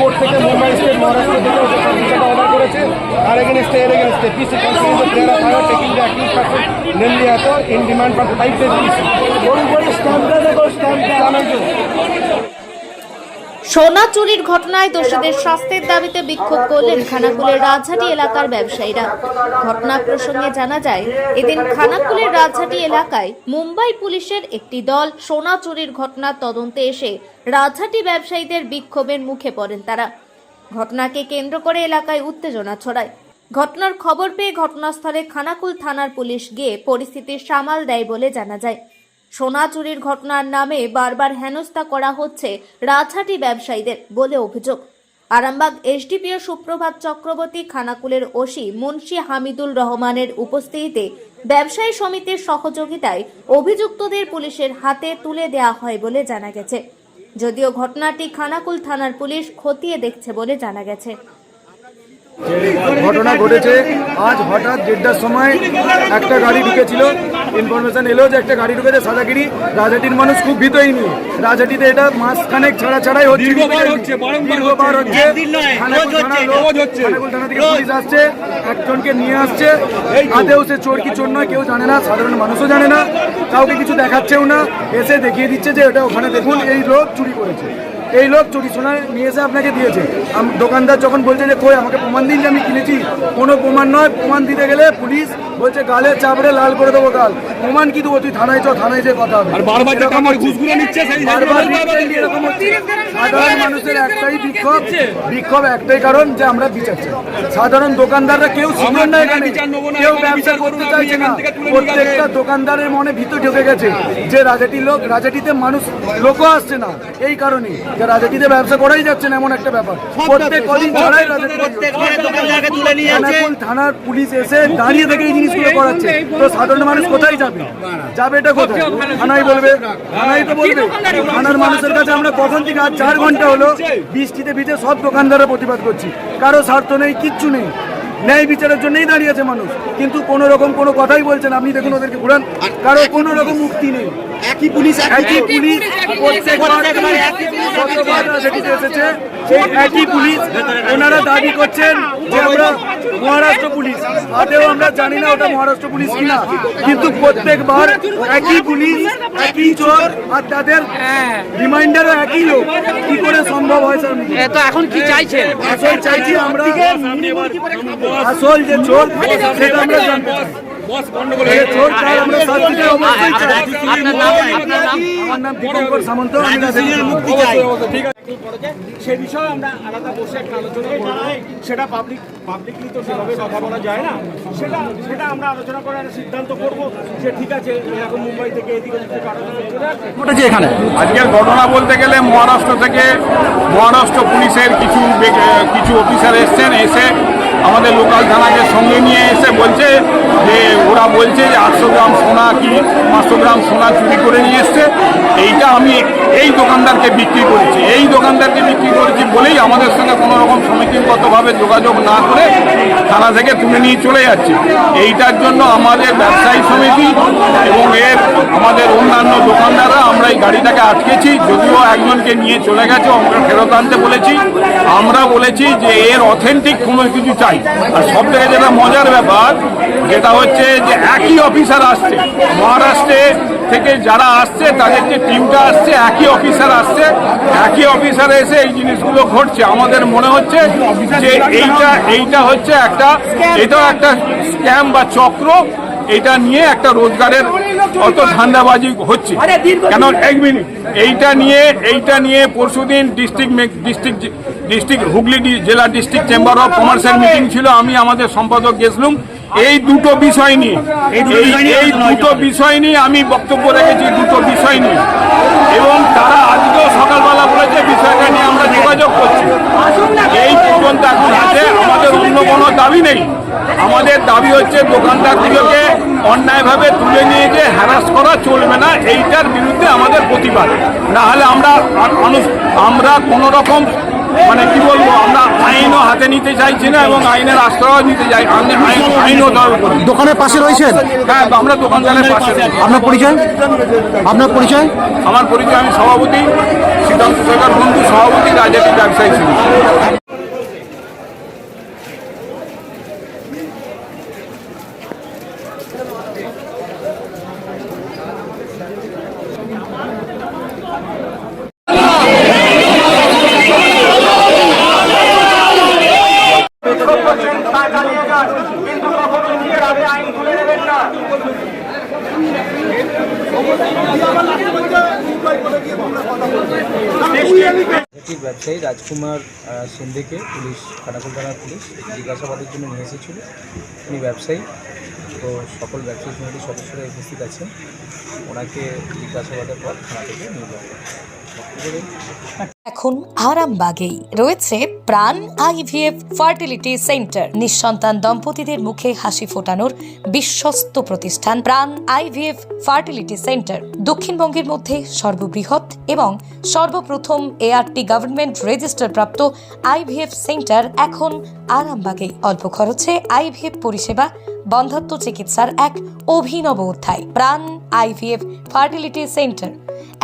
Court থেকে Mumbai state Maharashtra থেকে ভিসাটা অর্ডার করেছে। আর এগেনস্টে PC considering the prayer of higher taking the accused person namely অ্যাথর in demand for 5 days PC. সোনা চুরির ঘটনায় দোষীদের শাস্তির দাবিতে বিক্ষোভ করলেন খানাকুলের রাজহাটি এলাকার ব্যবসায়ীরা। ঘটনা প্রসঙ্গে জানা যায়, এদিন খানাকুলের রাজহাটি এলাকায় মুম্বাই পুলিশের একটি দল সোনা চুরির ঘটনার তদন্তে এসে রাজহাটি ব্যবসায়ীদের বিক্ষোভের মুখে পড়েন তারা। ঘটনাকে কেন্দ্র করে এলাকায় উত্তেজনা ছড়ায়। ঘটনার খবর পেয়ে ঘটনাস্থলে খানাকুল থানার পুলিশ গিয়ে পরিস্থিতি সামাল দেয় বলে জানা যায়। সোনা চুরির ঘটনার নামে বারবার হেনস্থা করা হচ্ছে রাজহাটি ব্যবসায়ীদের বলে অভিযোগ। আরামবাগ এসডিপিও সুপ্রভাত চক্রবর্তী, খানাকুলের ওসি মুন্সি হামিদুল রহমানের উপস্থিতিতে ব্যবসায়ী সমিতির সহযোগিতায় অভিযুক্তদের পুলিশের হাতে তুলে দেওয়া হয় বলে জানা গেছে। যদিও ঘটনাটি খানাকুল থানার পুলিশ খতিয়ে দেখছে বলে জানা গেছে। ঘটনা ঘটেছে আজ হঠাৎ 1:30টার সময় একটা গাড়ি ঢুকেছিল। ইনফরমেশন এলো যে একটা গাড়ি ঢুকেছে সাদাগিরি। রাজহাটির মানুষ খুব ভীতই নি। রাজহাটিতে এটা মাসখানেক ছাড়াই হচ্ছে, দীর্ঘবার হচ্ছে। খানাকুল থানা থেকে পুলিশ আসছে, একজনকে নিয়ে আসছে। আদেও সে চোর কি চোর নয় কেউ জানে না, সাধারণ মানুষও জানে না, কাউকে কিছু দেখাচ্ছেও না। এসে দেখিয়ে দিচ্ছে যে এটা ওখানে দেখুন এই লোক চুরি করেছে। এই লোক চুরি সোনা নিয়ে এসে আপনাকে দিয়েছে। দোকানদার যখন বলছে যে কই আমাকে প্রমাণ দিন যে আমি কিনেছি, কোনো প্রমাণ নয়। প্রমাণ দিতে গেলে পুলিশ বলছে গালে চাপড়ে লাল করে দেবো গাল। প্রমাণ কি দেবো, তুই থানায় যে কথা হবে। সাধারণ মানুষের একটাই বিক্ষোভ একটাই কারণ যে আমরা বিচার চাই। সাধারণ দোকানদাররা কেউ শিখবেন না, এখানে কেউ ব্যবসা করতে চাইছে না। প্রত্যেকটা দোকানদারের মনে ভীত ঢুকে গেছে যে রাজহাটিতে মানুষ লোকও আসছে না, এই কারণে যে রাজহাটিতে ব্যবসা করাই যাচ্ছে না, এমন একটা ব্যাপার। প্রত্যেক কদিন ছাড়াই খানাকুল থানার পুলিশ এসে দাঁড়িয়ে থেকে এই জিনিসগুলো করাচ্ছে। তো সাধারণ মানুষ কোথায় যাবে এটা কোথায়? থানায় বলবে, থানায় তো বলবে। থানার মানুষের কাছে আমরা কখন থেকে আজ 4 ঘন্টা হলো বৃষ্টিতে ভিজে সব দোকানদাররা প্রতিবাদ করছি। কারো স্বার্থ নেই, কিচ্ছু নেই, ন্যায় বিচারের জন্যই দাঁড়িয়েছে মানুষ, কিন্তু কোনো রকম কোনো কথাই বলছেন। আপনি দেখুন ওদেরকে ঘুরান, কারো কোনো রকম মুক্তি নেই। একই পুলিশ এসেছে, সেই একই পুলিশ ওনারা দাবি করছেন যে আমরা মহারাষ্ট্র পুলিশ। আদেও আমরা জানি না ওটা মহারাষ্ট্র পুলিশ কিনা, কিন্তু প্রত্যেকবার একই পুলিশ, একই চোর, আর তাদের রিমাইন্ডারও একই লোক। কি করে সম্ভব হয় স্যার? তো এখন কি চাইছেন? আসল চাইছি আমরা, আসল যে চোর সেটা আমরা জানতে চাই। আমার নাম দীপঙ্কর সামন্ত। সে বিষয়ে আমরা আলাদা বসে একটা আলোচনা করব। সেটা পাবলিকলি তো সেভাবে কথা বলা যায় না। সেটা আমরা আলোচনা করে একটা সিদ্ধান্ত করব যে ঠিক আছে এরকম মুম্বাই থেকে এদিকে ঘটেছে। এখানে আজকের ঘটনা বলতে গেলে মহারাষ্ট্র পুলিশের কিছু অফিসার এসছেন, এসে আমাদের লোকাল থানাকে সঙ্গে নিয়ে এসে বলছে যে ওরা বলছে যে 800 গ্রাম সোনা কি 500 গ্রাম সোনা চুরি করে নিয়ে এসছে। এইটা আমি এই দোকানদারকে বিক্রি করেছি বলেই আমাদের সঙ্গে কোনো রকম সমিতিগতভাবে যোগাযোগ না করে থানা থেকে তুলে নিয়ে চলে যাচ্ছে। এইটার জন্য আমাদের ব্যবসায়ী সমিতি এবং আমাদের অন্যান্য দোকানদাররা আমরা এই গাড়িটাকে আটকেছি। যদিও একজনকে নিয়ে চলে গেছে, আমরা ফেরত আনতে বলেছি। আমরা বলেছি যে এর অথেন্টিক কোনো কিছু চাই। আর সব থেকে যেটা মজার ব্যাপার যেটা হচ্ছে যে একই অফিসার আসছে, মহারাষ্ট্রে থেকে যারা আসছে তাদের যে টিমটা আসছে একই অফিসার আসছে, একই অফিসার এসে এই জিনিসগুলো ঘটছে। আমাদের মনে হচ্ছে যে এইটা হচ্ছে এটাও একটা স্ক্যাম বা চক্র। এটা নিয়ে একটা রোজগারের অত ধান্দাবাজি হচ্ছে কেন? এক মিনিট, এইটা নিয়ে পরশুদিন ডিস্ট্রিক্ট হুগলি জেলা ডিস্ট্রিক্ট চেম্বার অফ কমার্সের মিটিং ছিল। আমি আমাদের সম্পাদক গেছিলাম এই দুটো বিষয় নিয়ে আমি বক্তব্য রেখেছি, দুটো বিষয় নিয়ে। এবং তারা আজকেও সকালবেলা বলেছে বিষয়টা নিয়ে আমরা যোগাযোগ করছি। এই পর্যন্ত এখন আছে, আমাদের অন্য কোনো দাবি নেই। আমাদের দাবি হচ্ছে দোকানদারগুলোকে অন্যায়ভাবে তুলে নিয়ে যে হ্যারাস করা চলবে না, এইটার বিরুদ্ধে আমাদের প্রতিবাদ। না হলে আমরা কোনো রকম কি বলবো, আমরা আইনও হাতে নিতে চাইছি না এবং আইনের আশ্রয় নিতে চাই, আইনও দরকার। দোকানের পাশে রয়েছেন? হ্যাঁ, আমরা দোকানদারের পাশে রয়েছি। আপনার পরিচয়? আপনার পরিচয়? আমার পরিচয়, আমি সভাপতি সিদ্ধান্ত শেখর বন্ধু, সভাপতি রাজনীতি ব্যবসায়ী সমিতি। কিন্তু কখনো নিজের হাতে আইন তুলে নেবেন না। একটি ব্যবসায়ী রাজকুমার সিন্ধেকে পুলিশ, খানাকুল থানার পুলিশ জিজ্ঞাসাবাদের জন্য নিয়ে এসেছিল। উনি ব্যবসায়ী, তো সকল ব্যবসায়ী সমিতির সদস্যরা উপস্থিত আছেন। ওনাকে জিজ্ঞাসাবাদের পর থানা থেকে নিয়ে যাওয়া হবে। এখন আরামবাগেই রয়েছে প্রাণ আইভিএফ ফার্টিলিটি সেন্টার। নিঃসন্তান দম্পতিদের মুখে হাসি ফোটানোর বিশ্বস্ত প্রতিষ্ঠান প্রাণ আইভিএফ ফার্টিলিটি সেন্টার দক্ষিণবঙ্গের মধ্যে সর্ববৃহৎ এবং সর্বপ্রথম এআরটি গভর্নমেন্ট রেজিস্টার প্রাপ্ত আইভিএফ সেন্টার এখন আরামবাগেই। অল্প খরচে আইভিএফ পরিষেবা, বন্ধ্যাত্ব চিকিৎসার এক অভিনব অধ্যায়। প্রাণ আইভিএফ ফার্টিলিটি সেন্টার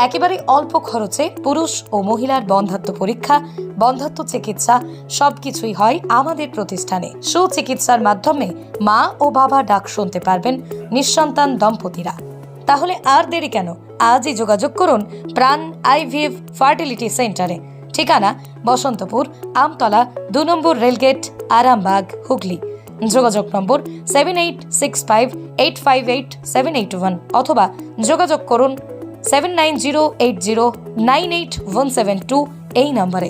একেবারে অল্প খরচে পুরুষ ও মহিলার বন্ধ্যাত্ব পরীক্ষা, বন্ধ্যাত্ব চিকিৎসা সবকিছুই হয় আমাদের প্রতিষ্ঠানে। সুচিকিৎসার মাধ্যমে মা ও বাবা ডাক শুনতে পারবেন নিঃসন্তান দম্পতিরা। তাহলে আর দেরি কেন? আজই যোগাযোগ করুন প্রাণ আইভিএফ ফার্টিলিটি সেন্টারে। ঠিকানা বসন্তপুর, আমতলা, 2 নম্বর রেলগেট, আরামবাগ, হুগলি। যোগাযোগ নম্বর 7865858781 অথবা যোগাযোগ করুন 7908098172 এই নম্বরে।